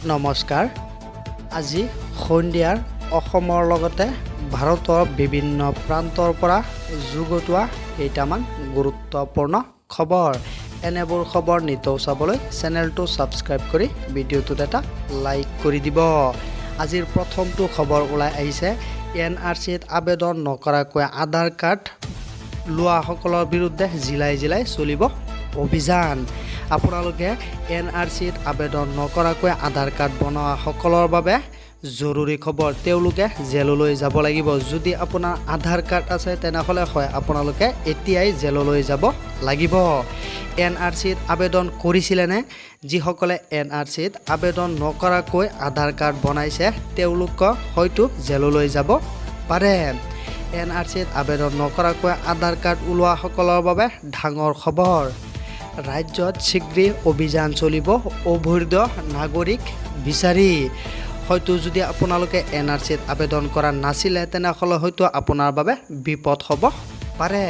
নমস্কাৰ। আজি সন্ধিয়াৰ অসমৰ লগতে ভাৰতৰ বিভিন্ন প্ৰান্তৰ পৰা যুগুতোৱা কেইটামান গুৰুত্বপূৰ্ণ খবৰ। এনেবোৰ খবৰ নিতৌ চাবলৈ চেনেলটো ছাবস্ক্ৰাইব কৰি ভিডিঅ'টোত এটা লাইক কৰি দিব। আজিৰ প্ৰথমটো খবৰ ওলাই আহিছে, NRCত আবেদন নকৰাকৈ আধাৰ কাৰ্ড লোৱাসকলৰ বিৰুদ্ধে জিলাই জিলাই চলিব অভিযান। আপোনালোকে NRCত আবেদন নকৰাকৈ আধাৰ কাৰ্ড বনোৱাসকলৰ বাবে জৰুৰী খবৰ। তেওঁলোকে জেললৈ যাব লাগিব। যদি আপোনাৰ আধাৰ কাৰ্ড আছে তেনেহ'লে হয় আপোনালোকে এতিয়াই জেললৈ যাব লাগিব। NRCত আবেদন কৰিছিলেনে? যিসকলে NRCত আবেদন নকৰাকৈ আধাৰ কাৰ্ড বনাইছে তেওঁলোক হয়তো জেললৈ যাব পাৰে। NRCত আবেদন নকৰাকৈ আধাৰ কাৰ্ড ওলোৱাসকলৰ বাবে ডাঙৰ খবৰ। ৰাজ্যত শীঘ্ৰেই অভিযান চলিব অবৈধ নাগৰিক বিচাৰি। হয়তো যদি আপোনালোকে NRCত আবেদন কৰা নাছিলে তেনেহ'লে হয়তো আপোনাৰ বাবে বিপদ হ'ব পাৰে।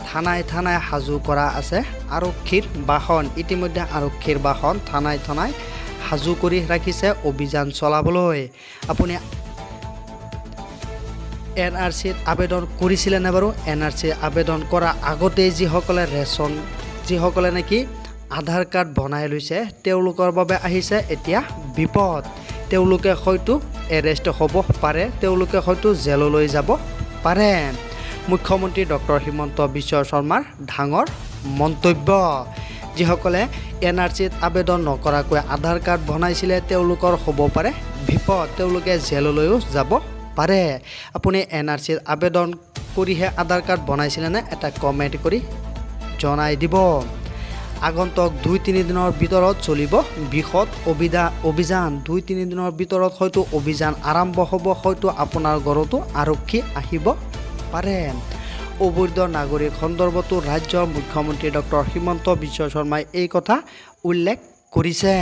থানাই থানাই সাজু কৰা আছে আৰক্ষীৰ বাহন। ইতিমধ্যে আৰক্ষীৰ বাহন থানাই থানাই সাজু কৰি ৰাখিছে অভিযান চলাবলৈ। আপুনি NRCত আবেদন কৰিছিলেনে বাৰু? NRC আবেদন কৰাৰ আগতেই যিসকলে নেকি আধাৰ কাৰ্ড বনাই লৈছে তেওঁলোকৰ বাবে আহিছে এতিয়া বিপদ। তেওঁলোকে হয়তো এৰেষ্ট হ'ব পাৰে, তেওঁলোকে হয়তো জেললৈ যাব পাৰে। মুখ্যমন্ত্ৰী ডক্টৰ হিমন্ত বিশ্ব শৰ্মাৰ ডাঙৰ মন্তব্য। যিসকলে NRCত আবেদন নকৰাকৈ আধাৰ কাৰ্ড বনাইছিলে তেওঁলোকৰ হ'ব পাৰে বিপদ, তেওঁলোকে জেললৈও যাব পাৰে। আপুনি NRCত আবেদন কৰিহে আধাৰ কাৰ্ড বনাইছিলেনে? এটা কমেণ্ট কৰি জনাই দিব। আগন্তুক 2-3 দিনৰ ভিতৰত চলিব বৃহৎ অভিযান। 2-3 দিনৰ ভিতৰত হয়তো অভিযান আৰম্ভ হ'ব। হয়তো আপোনাৰ ঘৰতো আৰক্ষী আহিব পাৰে। অবৈধ নাগৰিক সন্দৰ্ভতো ৰাজ্যৰ মুখ্যমন্ত্ৰী ডক্টৰ হিমন্ত বিশ্ব শৰ্মাই এই কথা উল্লেখ কৰিছে।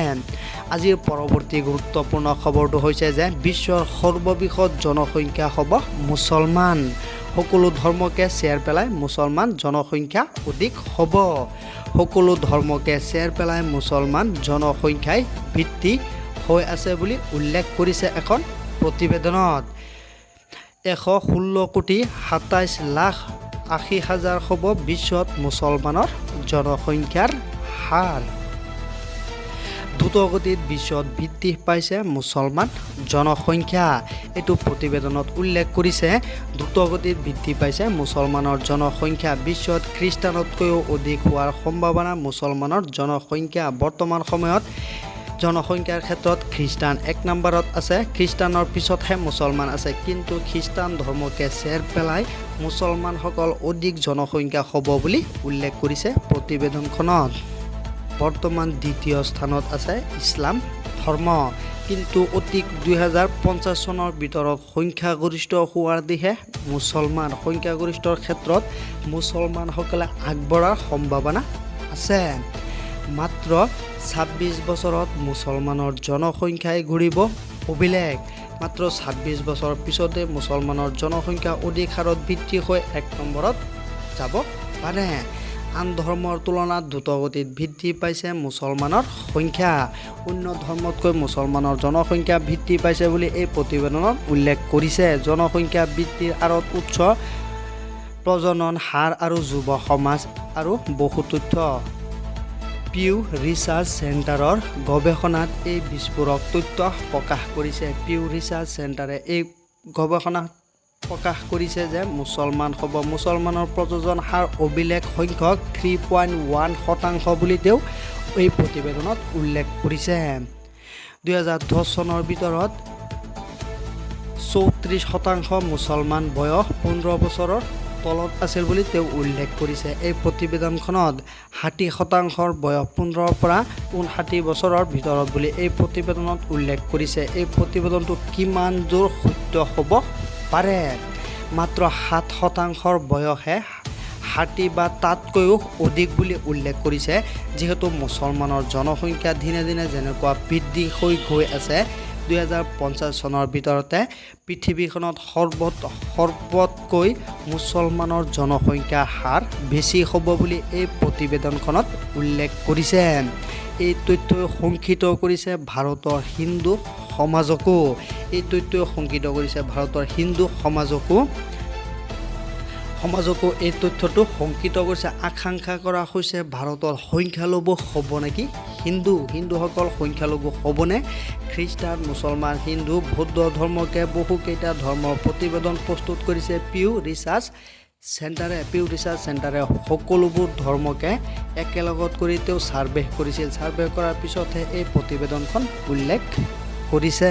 আজিৰ পৰৱৰ্তী গুৰুত্বপূৰ্ণ খবৰটো হৈছে যে বিশ্বৰ সৰ্ববৃহৎ জনসংখ্যা হ'ব মুছলমান। সকলো ধৰ্মকে চেৰ পেলাই মুছলমান জনসংখ্যা অধিক হ'ব। সকলো ধৰ্মকে চেৰ পেলাই মুছলমান জনসংখ্যাই বৃদ্ধি হৈ আছে বুলি উল্লেখ কৰিছে এখন প্ৰতিবেদনত। 116,27,80,000 হ'ব বিশ্বত মুছলমানৰ জনসংখ্যাৰ হাৰ। দ্ৰুতগতিত বিশ্বত বৃদ্ধি পাইছে মুছলমান জনসংখ্যা। এইটো প্ৰতিবেদনত উল্লেখ কৰিছে দ্ৰুতগতিত বৃদ্ধি পাইছে মুছলমানৰ জনসংখ্যা। বিশ্বত খ্ৰীষ্টানতকৈও অধিক হোৱাৰ সম্ভাৱনা। মুছলমানৰ জনসংখ্যা বৰ্তমান সময়ত জনসংখ্যাৰ ক্ষেত্ৰত খ্ৰীষ্টান 1 নম্বৰত আছে। খ্ৰীষ্টানৰ পিছতহে মুছলমান আছে। কিন্তু খ্ৰীষ্টান ধৰ্মকে চেৰ পেলাই মুছলমানসকল অধিক জনসংখ্যা হ'ব বুলি উল্লেখ কৰিছে প্ৰতিবেদনখনত। বৰ্তমান দ্বিতীয় স্থানত আছে ইছলাম ধৰ্ম। কিন্তু অতি 2050 চনৰ ভিতৰত সংখ্যাগৰিষ্ঠ হোৱাৰ দিশে মুছলমান। সংখ্যাগৰিষ্ঠৰ ক্ষেত্ৰত মুছলমানসকলে আগবঢ়াৰ সম্ভাৱনা আছে। মাত্ৰ 26 বছৰত মুছলমানৰ জনসংখ্যাই ঘূৰিব অভিলেখ। মাত্ৰ 26 বছৰ পিছতে মুছলমানৰ জনসংখ্যা অধিক হাৰত বৃদ্ধি হৈ 1 নম্বৰত যাব পাৰে। আন ধৰ্মৰ তুলনাত দ্ৰুতগতিত বৃদ্ধি পাইছে মুছলমানৰ সংখ্যা। অন্য ধৰ্মতকৈ মুছলমানৰ জনসংখ্যা বৃদ্ধি পাইছে বুলি এই প্ৰতিবেদনত উল্লেখ কৰিছে। জনসংখ্যা বৃদ্ধিৰ আঁৰত উৎস প্ৰজনন হাৰ আৰু যুৱ সমাজ আৰু বহু তথ্য। পিউ ৰিচাৰ্চ চেণ্টাৰৰ গৱেষণাত এই বিস্ফোৰক তথ্য প্ৰকাশ কৰিছে। পিউ ৰিচাৰ্চ চেণ্টাৰে এই গৱেষণা প্ৰকাশ কৰিছে যে মুছলমানৰ প্ৰজনন হাৰ অভিলেখ সংখ্যক 3.1% বুলি তেওঁ এই প্ৰতিবেদনত উল্লেখ কৰিছে। 2010 চনৰ ভিতৰত 34% মুছলমান বয়স 15 বছৰৰ তলত আছিল বুলি তেওঁ উল্লেখ কৰিছে। এই প্ৰতিবেদনখনত 60% বয়স 15ৰ পৰা 59 বছৰৰ ভিতৰত বুলি এই প্ৰতিবেদনত উল্লেখ কৰিছে। এই প্ৰতিবেদনটো কিমান দূৰ সত্য হ'ব পাৰে? মাত্ৰ 7% বয়সে 60 বা তাতকৈও অধিক বুলি উল্লেখ কৰিছে। যিহেতু মুছলমানৰ জনসংখ্যা দিনে দিনে যেনেকুৱা বৃদ্ধি হৈ গৈ আছে, 2050 চনৰ ভিতৰতে পৃথিৱীখনত সৰ্বতকৈ মুছলমানৰ জনসংখ্যাৰ হাৰ বেছি হ'ব বুলি এই প্ৰতিবেদনখনত উল্লেখ কৰিছে। এই তথ্যই শংকিত কৰিছে ভাৰতৰ হিন্দু সমাজকো। এই তথ্যই শংকিত কৰিছে ভাৰতৰ হিন্দু সমাজকো এই তথ্যটো শংকিত কৰিছে। আকাংক্ষা কৰা হৈছে ভাৰতৰ সংখ্যালঘু হ'ব নেকি হিন্দুসকল সংখ্যালঘু হ'বনে? খ্ৰীষ্টান, মুছলমান, হিন্দু, বৌদ্ধ ধৰ্মকে বহুকেইটা ধৰ্মৰ প্ৰতিবেদন প্ৰস্তুত কৰিছে পিউ ৰিচাৰ্চ চেণ্টাৰে সকলোবোৰ ধৰ্মকে একেলগত কৰি তেওঁ ছাৰ্ভে কৰিছিল। ছাৰ্ভে কৰাৰ পিছতহে এই প্ৰতিবেদনখন উল্লেখ কৰিছে।